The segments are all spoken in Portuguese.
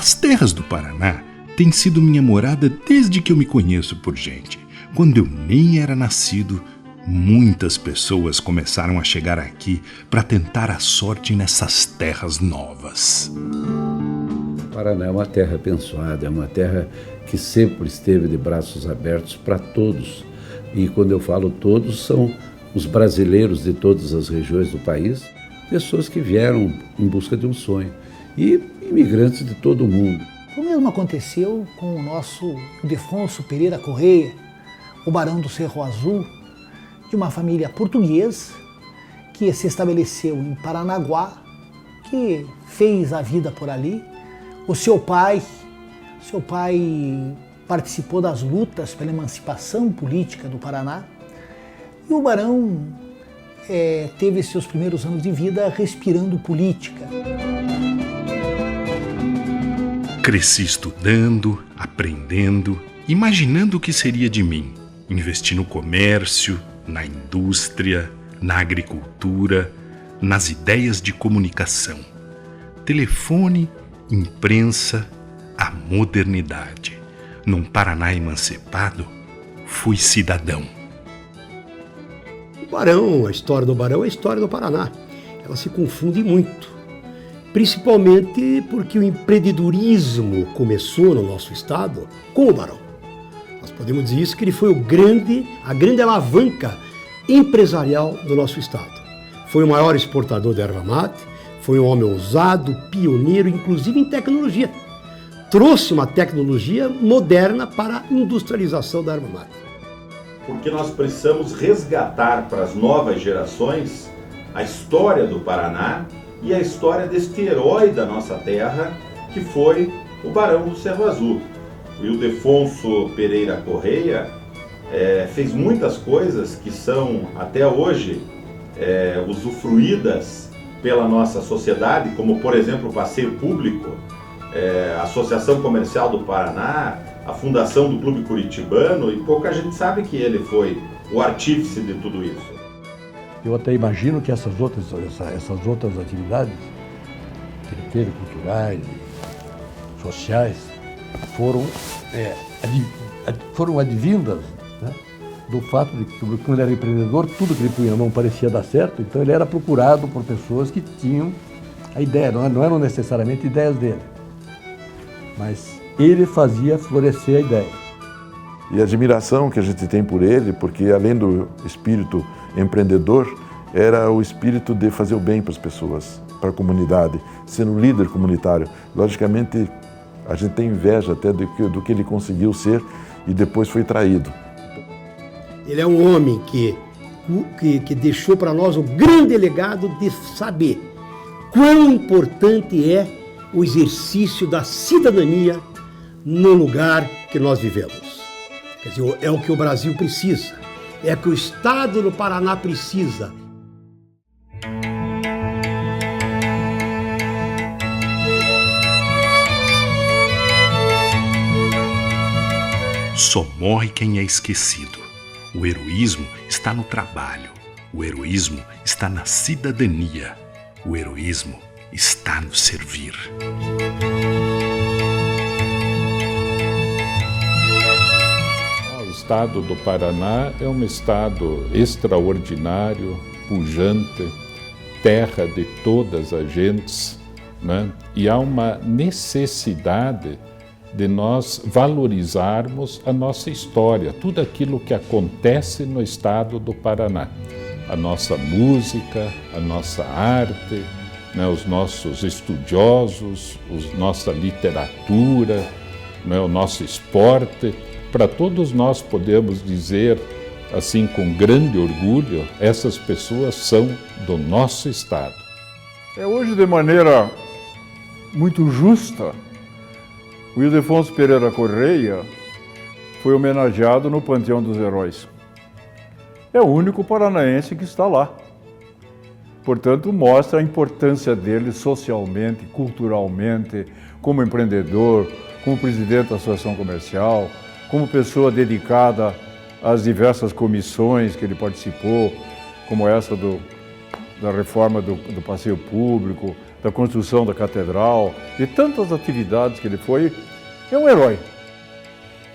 As terras do Paraná têm sido minha morada desde que eu me conheço por gente. Quando eu nem era nascido, muitas pessoas começaram a chegar aqui para tentar a sorte nessas terras novas. O Paraná é uma terra abençoada, é uma terra que sempre esteve de braços abertos para todos. E quando eu falo todos, são os brasileiros de todas as regiões do país, pessoas que vieram em busca de um sonho, e imigrantes de todo o mundo. O mesmo aconteceu com o nosso Ildefonso Pereira Correia, o barão do Cerro Azul, de uma família portuguesa que se estabeleceu em Paranaguá, que fez a vida por ali. O seu pai participou das lutas pela emancipação política do Paraná, e o barão teve seus primeiros anos de vida respirando política. Cresci estudando, aprendendo, imaginando o que seria de mim. Investi no comércio, na indústria, na agricultura, nas ideias de comunicação. Telefone, imprensa, a modernidade. Num Paraná emancipado, fui cidadão. O Barão, a história do Barão é a história do Paraná. Ela se confunde muito, principalmente porque o empreendedorismo começou no nosso estado com o Barão. Nós podemos dizer isso, que ele foi a grande alavanca empresarial do nosso estado. Foi o maior exportador de erva mate, foi um homem ousado, pioneiro, inclusive em tecnologia. Trouxe uma tecnologia moderna para a industrialização da erva mate. Porque nós precisamos resgatar para as novas gerações a história do Paraná e a história deste herói da nossa terra, que foi o Barão do Cerro Azul. O Ildefonso Pereira Correia fez muitas coisas que são, até hoje, usufruídas pela nossa sociedade, como, por exemplo, o passeio público, a Associação Comercial do Paraná, a fundação do Clube Curitibano, e pouca gente sabe que ele foi o artífice de tudo isso. Eu até imagino que essas outras atividades que ele teve, culturais, sociais, foram advindas, né, do fato de que, quando ele era empreendedor, tudo que ele punha na mão parecia dar certo, então ele era procurado por pessoas que tinham a ideia, não eram necessariamente ideias dele, mas ele fazia florescer a ideia. E a admiração que a gente tem por ele, porque além do espírito empreendedor, era o espírito de fazer o bem para as pessoas, para a comunidade, sendo um líder comunitário. Logicamente, a gente tem inveja até do que ele conseguiu ser e depois foi traído. Ele é um homem que deixou para nós o grande legado de saber quão importante é o exercício da cidadania no lugar que nós vivemos. Quer dizer, é o que o Brasil precisa, é o que o estado do Paraná precisa. Só morre quem é esquecido. O heroísmo está no trabalho. O heroísmo está na cidadania. O heroísmo está no servir. O estado do Paraná é um estado extraordinário, pujante, terra de todas as gentes, né? E há uma necessidade de nós valorizarmos a nossa história, tudo aquilo que acontece no estado do Paraná. A nossa música, a nossa arte, né, os nossos estudiosos, nossa literatura, né, o nosso esporte. Para todos nós podemos dizer, assim com grande orgulho, essas pessoas são do nosso estado. Hoje, de maneira muito justa, o Ildefonso Pereira Correia foi homenageado no Panteão dos Heróis. É o único paranaense que está lá. Portanto, mostra a importância dele socialmente, culturalmente, como empreendedor, como presidente da Associação Comercial, como pessoa dedicada às diversas comissões que ele participou, como essa da reforma do passeio público, da construção da catedral, de tantas atividades que ele foi, é um herói.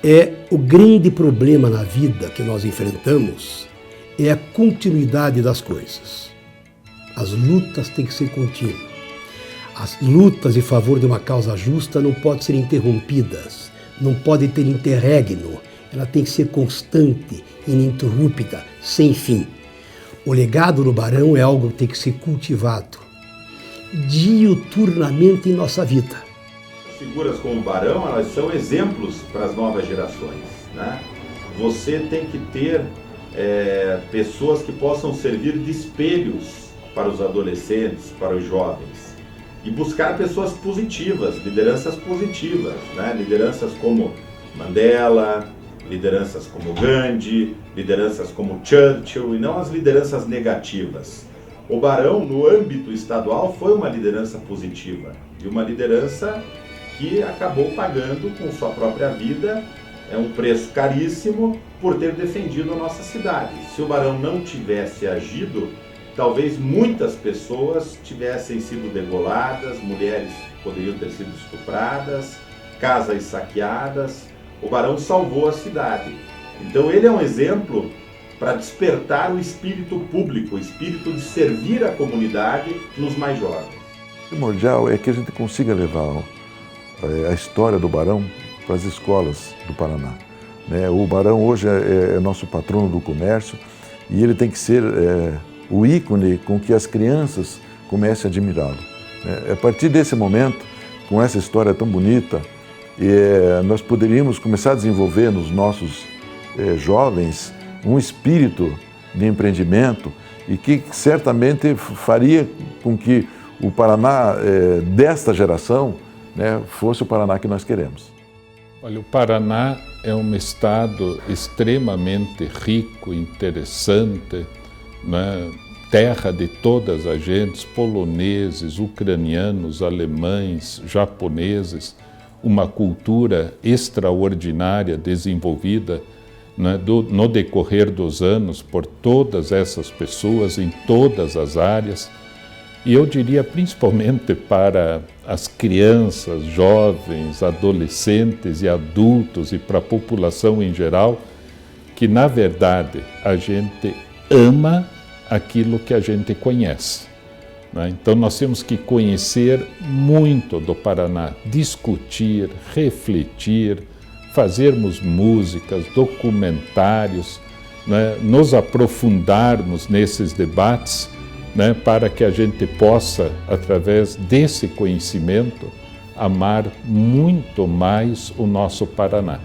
É o grande problema na vida que nós enfrentamos, é a continuidade das coisas. As lutas têm que ser contínuas. As lutas em favor de uma causa justa não podem ser interrompidas, não podem ter interregno, ela tem que ser constante, ininterrupta, sem fim. O legado do Barão é algo que tem que ser cultivado diuturnamente em nossa vida. Figuras como o Barão, elas são exemplos para as novas gerações, né? Você tem que ter pessoas que possam servir de espelhos para os adolescentes, para os jovens, e buscar pessoas positivas, lideranças positivas, né? Lideranças como Mandela, lideranças como Gandhi, lideranças como Churchill, e não as lideranças negativas. O Barão, no âmbito estadual, foi uma liderança positiva, e uma liderança que acabou pagando com sua própria vida um preço caríssimo por ter defendido a nossa cidade. Se o Barão não tivesse agido, talvez muitas pessoas tivessem sido degoladas, mulheres poderiam ter sido estupradas, casas saqueadas. O Barão salvou a cidade. Então ele é um exemplo para despertar o espírito público, o espírito de servir a comunidade nos mais jovens. O primordial é que a gente consiga levar a história do Barão para as escolas do Paraná. O Barão hoje é nosso patrono do comércio e ele tem que ser o ícone com que as crianças comecem a admirá-lo. A partir desse momento, com essa história tão bonita, nós poderíamos começar a desenvolver nos nossos jovens um espírito de empreendimento e que certamente faria com que o Paraná desta geração fosse o Paraná que nós queremos. Olha, o Paraná é um estado extremamente rico, interessante, né? Terra de todas as gentes, poloneses, ucranianos, alemães, japoneses, uma cultura extraordinária desenvolvida, né, no decorrer dos anos por todas essas pessoas em todas as áreas. E eu diria principalmente para as crianças, jovens, adolescentes e adultos e para a população em geral, que na verdade a gente ama aquilo que a gente conhece, né? Então nós temos que conhecer muito do Paraná, discutir, refletir, fazermos músicas, documentários, né? Nos aprofundarmos nesses debates, né, para que a gente possa, através desse conhecimento, amar muito mais o nosso Paraná.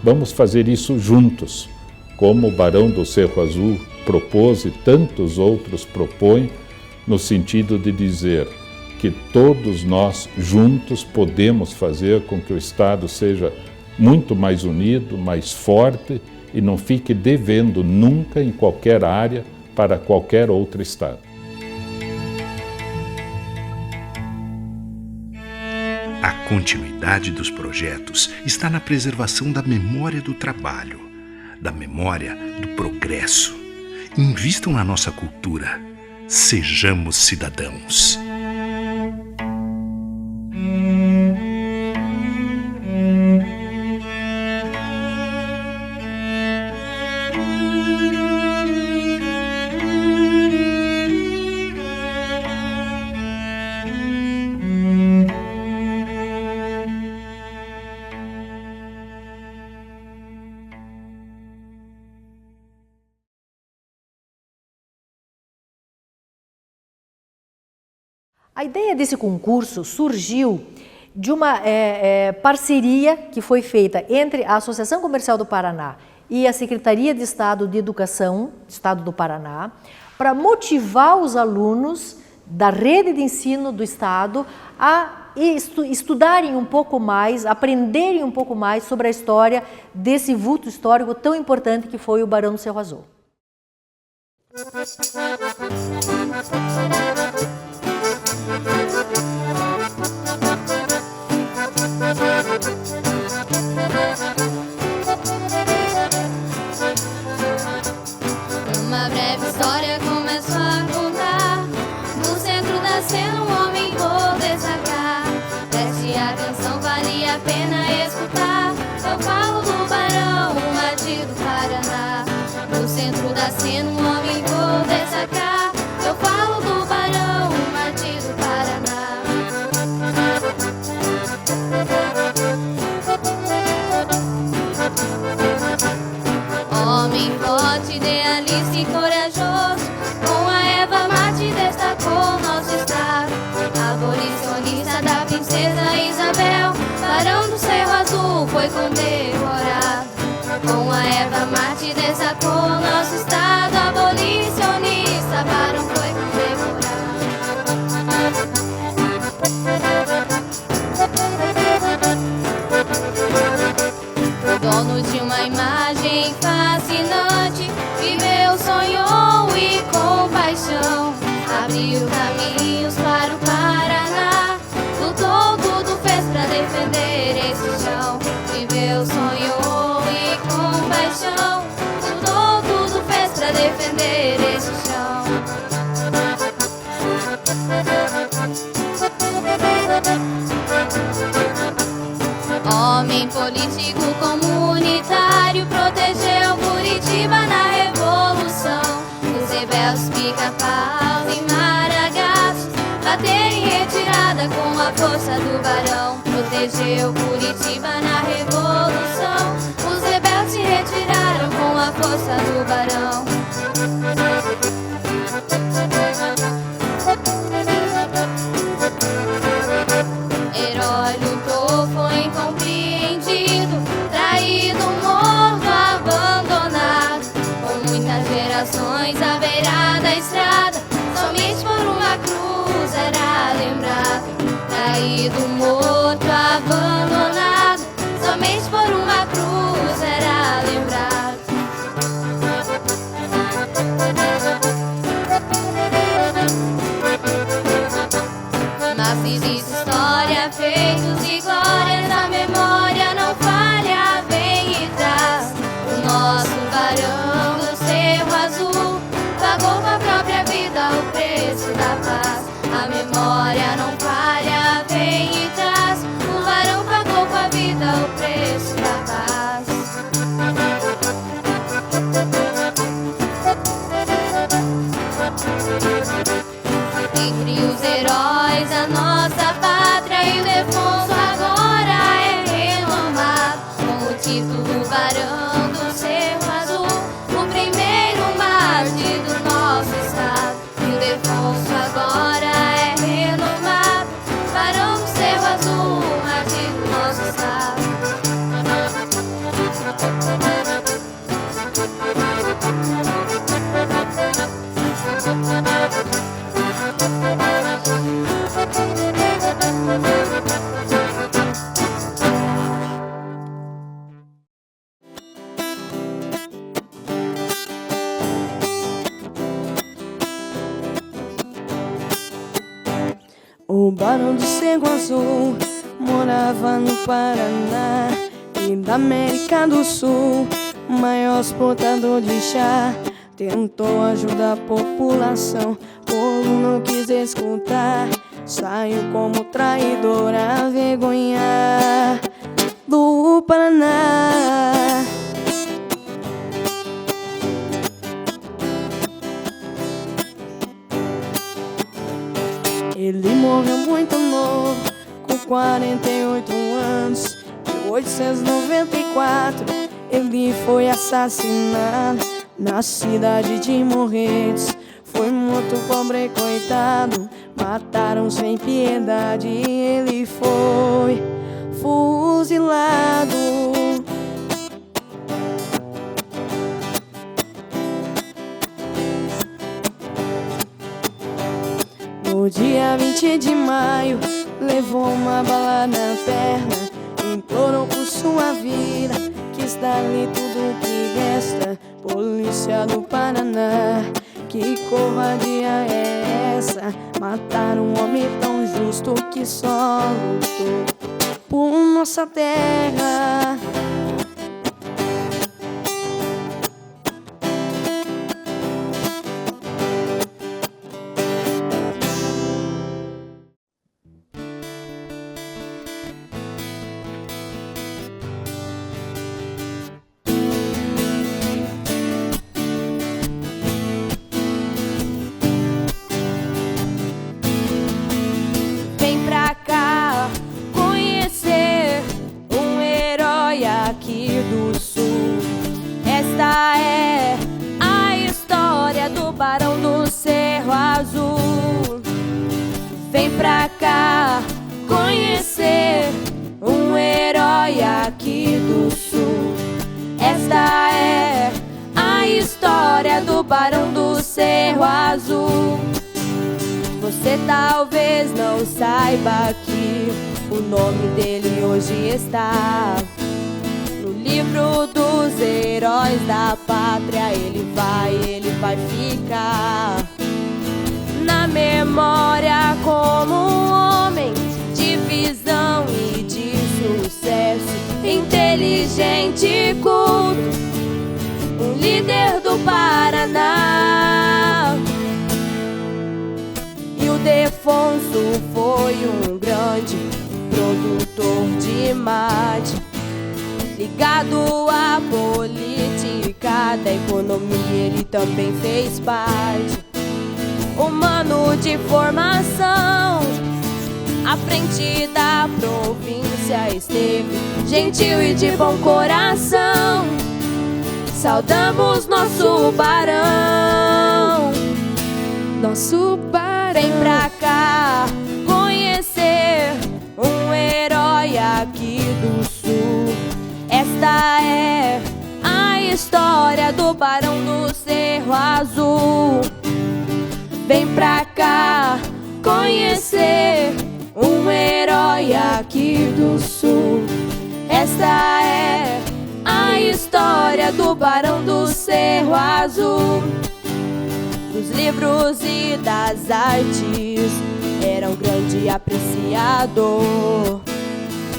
Vamos fazer isso juntos, como o Barão do Cerro Azul propôs e tantos outros propõem, no sentido de dizer que todos nós juntos podemos fazer com que o Estado seja muito mais unido, mais forte e não fique devendo nunca em qualquer área para qualquer outro Estado. A continuidade dos projetos está na preservação da memória do trabalho, da memória do progresso. Invistam na nossa cultura. Sejamos cidadãos. A ideia desse concurso surgiu de uma parceria que foi feita entre a Associação Comercial do Paraná e a Secretaria de Estado de Educação do Estado do Paraná para motivar os alunos da rede de ensino do Estado a estudarem um pouco mais, aprenderem um pouco mais sobre a história desse vulto histórico tão importante que foi o Barão do Cerro Azul. Uma breve história começo a contar sendo um homem vou destacar. Eu falo do Barão, o Martim do Paraná. Homem forte, idealista e corajoso, com a erva mate destacou nosso estado. Abolicionista da princesa Isabel, Barão do Cerro Azul foi condecorado. Com a erva mate destacou nosso estado. Abolicionista, Barão foi condecorado. Dono de uma imagem fascinante, viveu, sonhou e com paixão abriu caminhos para o Paraná. Lutou, tudo fez pra defender esse chão. Viveu, sonhou e com paixão lutou, tudo fez pra defender esse chão. Homem político comunitário, protegeu Curitiba na Revolução. Os rebeldes Pica-Pau e Maragatos bateram em retirada com a força do Barão. Protegeu Curitiba na Revolução. Os rebeldes se retiraram com a força do Barão. Herói lutou, foi incompreendido, traído, morto, abandonado. Com muitas gerações à beira da estrada, somente por uma cruz era lembrado. Traído, morto, abandonado, somente por uma cruz era lembrado. Mas existe história, feitos e glórias, a memória não falha, vem e traz. O nosso Barão do Cerro Azul pagou com a própria vida o preço da paz. A memória não falha, vem e traz. O Barão pagou com a vida o preço da paz. Entre os heróis a nossa pátria, Ildefonso agora é renomado com o título Barão do Cerro Azul, o primeiro mártir do nosso estado. Ildefonso agora é renomado, Barão do Cerro Azul, mártir do nosso estado. O Barão do Cerro Azul morava no Paraná e da América do Sul, maior exportador de chá. Tentou ajudar a população, o povo não quis escutar. Saiu como traidor a vergonhar do Paraná. Ele morreu muito novo, com 48 anos. Em 1894, ele foi assassinado na cidade de Morretes. Foi muito pobre, coitado, mataram sem piedade e ele foi fuzilado. No dia 20 de maio, levou uma bala na perna, implorou por sua vida, quis dar-lhe tudo que resta. Polícia do Paraná, que covardia é essa? Matar um homem tão justo que só lutou por nossa terra. pra cá conhecer um herói aqui do sul. Esta é a história do Barão do Cerro Azul. Você talvez não saiba que o nome dele hoje está no livro dos heróis da pátria. Ele vai ficar na memória como um homem de visão e de sucesso, inteligente e culto, um líder do Paraná. E o Defonso foi um grande produtor de imagem, ligado à política da economia, ele também fez parte. Humano de formação, à frente da província esteve, gentil e de bom coração. Saudamos nosso barão, nosso barão. Vem pra cá conhecer um herói aqui do sul. Esta é a história do Barão do Cerro Azul. Vem pra cá conhecer um herói aqui do sul. Esta é a história do Barão do Cerro Azul. Dos livros e das artes era um grande apreciador.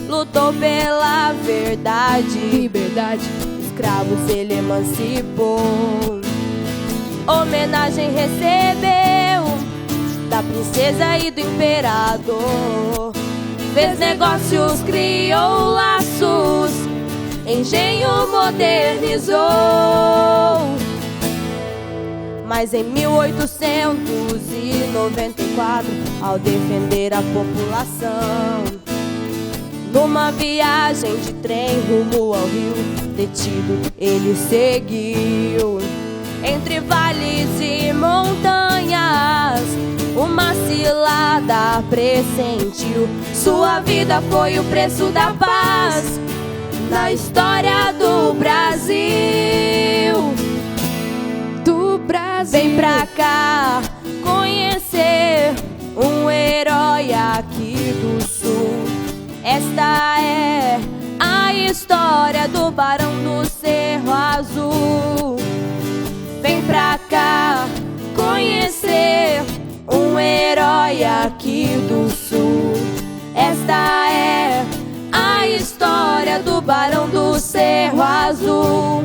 Lutou pela verdade, liberdade, escravos ele emancipou. Homenagem recebeu da princesa e do imperador. Fez negócios, criou laços, engenho modernizou. Mas em 1894, ao defender a população, numa viagem de trem rumo ao Rio, detido ele seguiu. Entre vales e montanhas, uma cilada pressentiu. Sua vida foi o preço da paz na história do Brasil. Vem pra cá conhecer um herói aqui do sul. Esta é a história do Barão do Cerro Azul. Vem pra cá conhecer um herói aqui do sul. Esta é a história do Barão do Cerro Azul.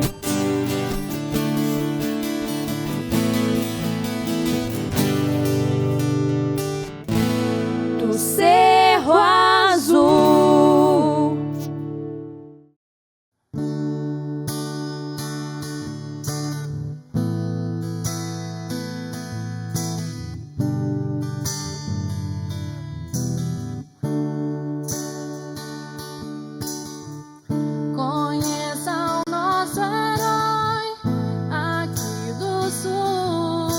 Cerro Azul. Conheça o nosso herói aqui do sul.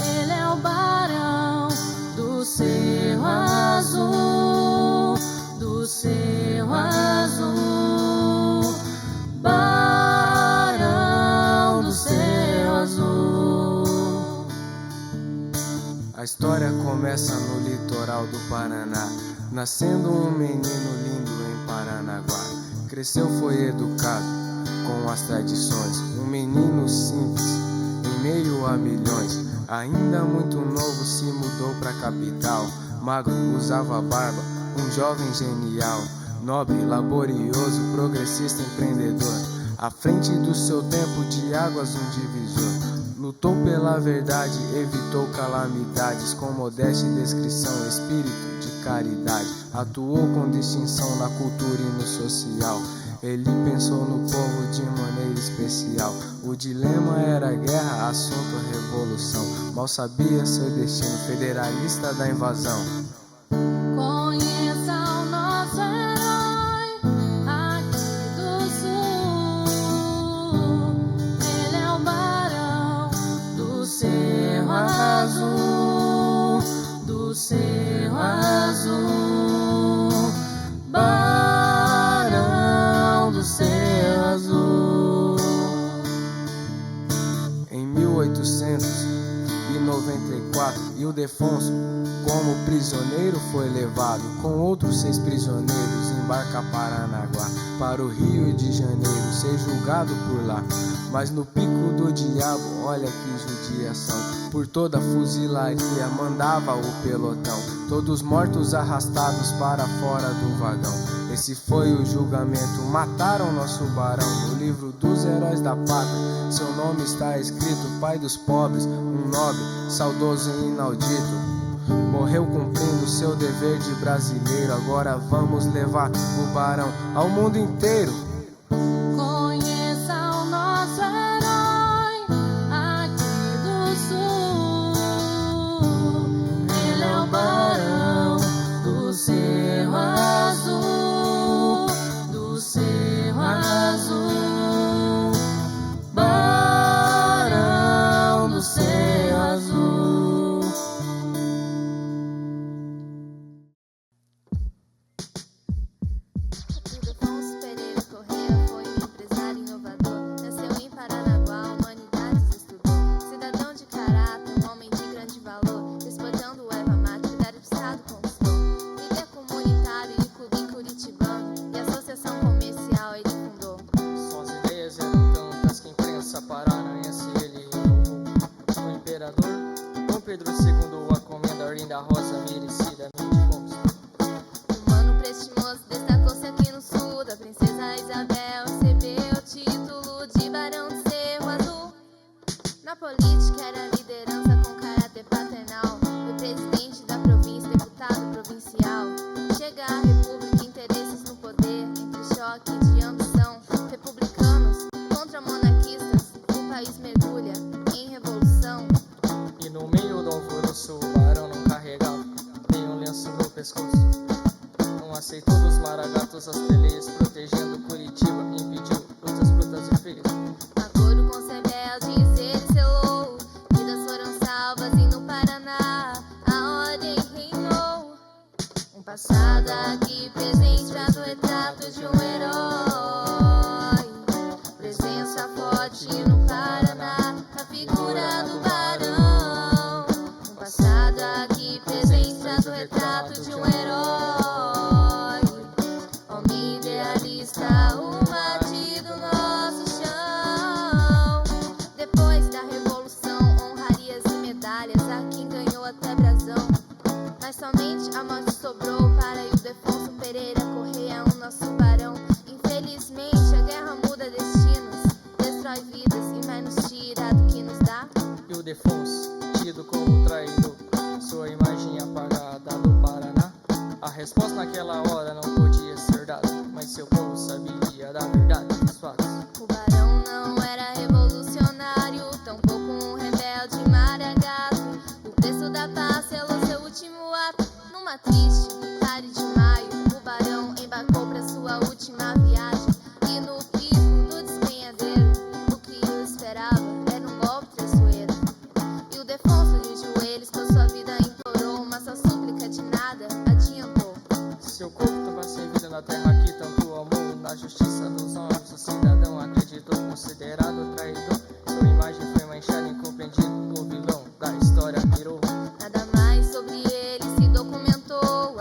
Ele é o Barão do Cerro Azul, do Cerro Azul, Barão do Cerro Azul. A história começa no litoral do Paraná, nascendo um menino lindo em Paranaguá. Cresceu, foi educado com as tradições, um menino simples em meio a milhões. Ainda muito novo se mudou pra capital. Magro, usava barba, um jovem genial, nobre, laborioso, progressista, empreendedor. À frente do seu tempo, de águas um divisor. Lutou pela verdade, evitou calamidades, com modéstia e descrição, espírito de caridade. Atuou com distinção na cultura e no social. Ele pensou no povo de maneira especial. O dilema era guerra, assunto revolução. Mal sabia seu destino, federalista da invasão. Conheça o nosso herói aqui do sul. Ele é o Barão do Cerro Azul, do Ildefonso, como prisioneiro, foi levado com outros 6 prisioneiros em barca Paranaguá para o Rio de Janeiro, ser julgado por lá. Mas no pico do diabo, olha que judiação, por toda a fuzilaria mandava o pelotão, todos mortos arrastados para fora do vagão. Esse foi o julgamento, mataram nosso barão. No livro dos heróis da pátria, seu nome está escrito, pai dos pobres, um nobre, saudoso e inaudito. Morreu cumprindo seu dever de brasileiro. Agora vamos levar o barão ao mundo inteiro. Conheça o nosso herói aqui do sul. Ele é o barão do Cerro Azul, do Cerro Azul, barão do Cerro Azul. Ildefonso Pereira Correia foi um empresário inovador. Nasceu em Paranaguá, humanidades estudou. Cidadão de caráter, um homem de grande valor. Desbotando o erva mate, cuidar do estado conquistou. Líder comunitário e clube curitibano, e associação comercial ele fundou. Suas ideias eram tantas que a imprensa paranaense ele inovou. O imperador Dom Pedro II a comenda linda rosa merecidamente conquistou. Humano prestimoso destacou-se aqui no sul. Da princesa Isabel recebeu o título de barão do Cerro Azul. Na política era liderança com caráter paternal. Foi presidente da província, deputado provincial. Chega à república, interesses no poder, entre choque de ambição. Republicanos contra monarquistas, o país mergulha em revolução. E no meio do alvoroço o barão não carregava nem um lenço no pescoço. Não aceitou dos maragatos as peleias, protegendo Curitiba, impediu lutas brutas e feias. Acordo com os rebeldes ele selou, vidas foram salvas e no Paraná a ordem reinou. Um passado aqui presente traz o retrato de um herói. Presença forte no Paraná, a figura do barão. Um passado aqui presente traz o retrato de um herói. Homem idealista, o mate do nosso chão. Depois da revolução, honrarias e medalhas, a quem ganhou até brasão. Mas somente a morte sobrou para Ildefonso Pereira Correia, o nosso barão. Infelizmente a guerra muda destinos, destrói vidas e vai nos tirar do que nos dá. Ildefonso, tido como traidor, sua imagem apagada do Paraná. A resposta naquela hora não podia ser dada, mas seu povo sabia da verdade dos fatos. O barão não era revolucionário, tampouco um rebelde maragato. O preço da paz selou seu último ato. Numa triste tarde de maio, o barão embarcou para sua última viagem. E no pico do despenhadeiro, o que o esperava era um golpe traiçoeiro. Ildefonso de joelhos com sua vida implorou, mas sua súplica de nada adiantou. Seu corpo estava sem vida na terra que tanto amou. Na justiça dos homens o cidadão acreditou, considerado traidor. Sua imagem foi manchada, incompreendido, o vilão da história virou. Nada mais sobre ele se documentou,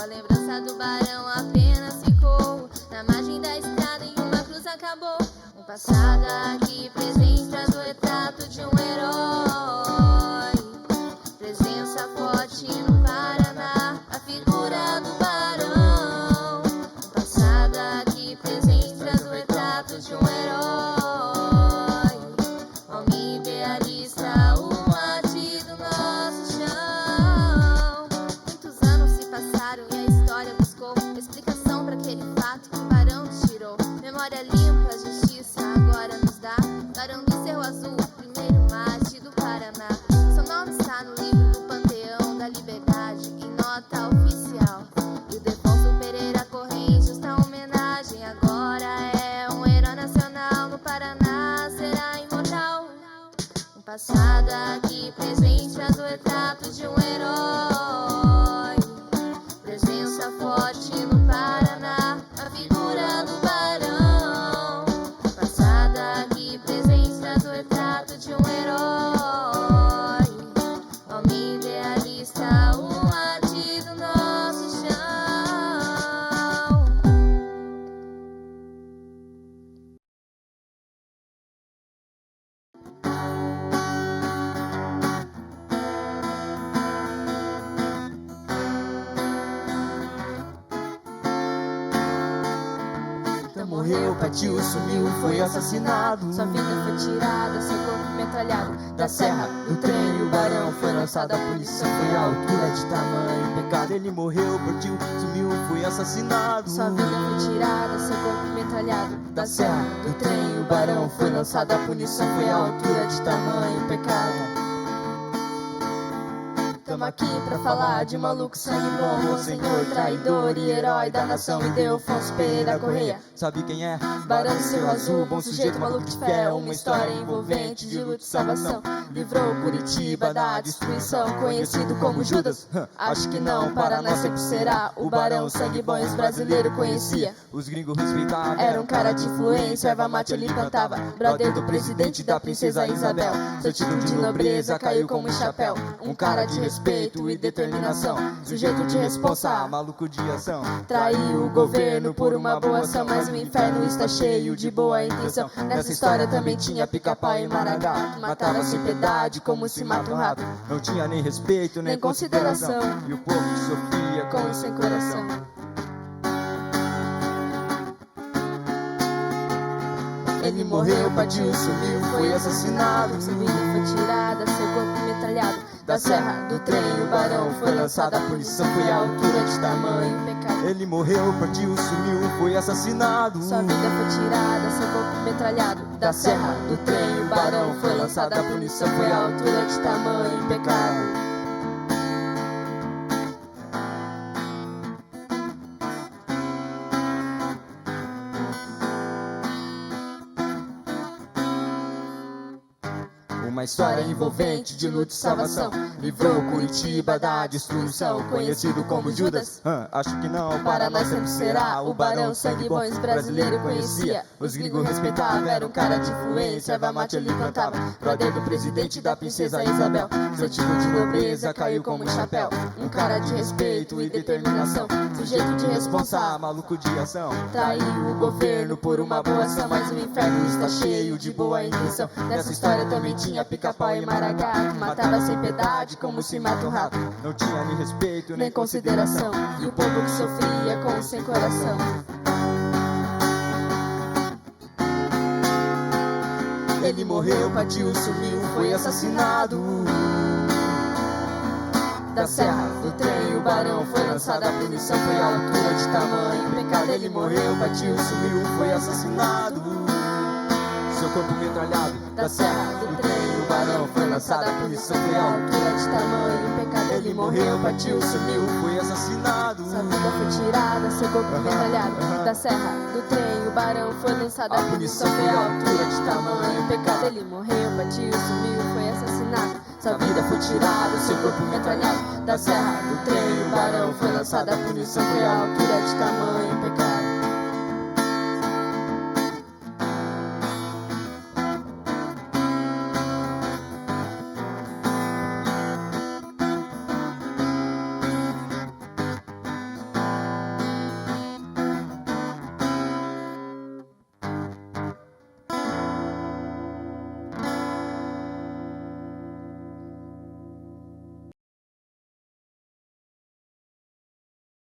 morreu, partiu, sumiu, foi assassinado. Sua vida foi tirada, seu corpo metralhado Da serra, do trem, o barão foi lançado. A polícia foi à altura de tamanho pecado. Ele morreu, partiu, sumiu, foi assassinado. Sua vida foi tirada, seu corpo metralhado Da serra, do trem, o barão foi lançado. A punição foi à altura de tamanho pecado. Tamo aqui pra falar de maluco sangue bom, o senhor traidor e herói da nação. Ildefonso Pereira Correia. Sabe quem é? Barão do Cerro Azul, bom sujeito, maluco de fé. Uma história envolvente de luta e salvação. Livrou Curitiba da destruição, conhecido como Judas. Acho que não, Paraná sempre será o barão, sangue bom e os brasileiros conhecia. Os gringos respeitavam. Era um cara de influência, erva mate ele plantava. Brother do presidente e da princesa Isabel. Seu título de nobreza caiu como um chapéu. Um cara de respeito e determinação, sujeito de responsa, maluco de ação. Traiu o governo por uma boa ação, mas o inferno está cheio de boa intenção. Nessa história também tinha pica-pau e maragá, mataram sem piedade como se mata um rato. Não tinha nem respeito, nem consideração, e o povo que sofria com e sem coração. Ele morreu, partiu, sumiu, foi assassinado. Sua vida foi tirada, seu corpo metralhado. Da serra, do trem, o barão foi lançado. A punição foi à altura de tamanho pecado. Ele morreu, partiu, sumiu, foi assassinado. Sua vida foi tirada, seu corpo metralhado. Da serra, do trem, o barão foi lançado. A punição foi à altura de tamanho pecado. Uma história envolvente de luta e salvação. Livrou Curitiba da destruição, conhecido como Judas. Acho que não, Paraná sempre será o barão, sangue bom os brasileiros conhecia. Os gringos respeitavam, era um cara de influência, erva mate ele plantava. Brother do presidente e da princesa Isabel. Seu título de nobreza caiu como um chapéu. Um cara de respeito e determinação, sujeito de responsa, maluco de ação. Traiu o governo por uma boa ação, mas o inferno está cheio de boa intenção. Nessa história também tinha pica-pau e maragá, matava sem piedade como se mata um rato. Não tinha nem respeito, nem consideração, e o povo que sofria com e sem coração. Ele morreu, partiu, sumiu, foi assassinado. Da serra, do trem, o barão foi lançado. A punição foi à altura de tamanho pecado. Ele morreu, partiu, sumiu, foi assassinado. Seu corpo metralhado. Da serra, do trem, o barão foi lançado. A punição foi à altura de tamanho pecado. Ele morreu, partiu, sumiu, foi assassinado. Sua vida foi tirada, seu corpo metralhado. Da serra, do trem, o barão foi lançado. A punição foi à altura de tamanho pecado. Ele morreu, partiu, sumiu, foi assassinado. Sua vida foi tirada, seu corpo metralhado. Da serra, do trem, o barão foi lançado. A punição foi à altura de tamanho pecado.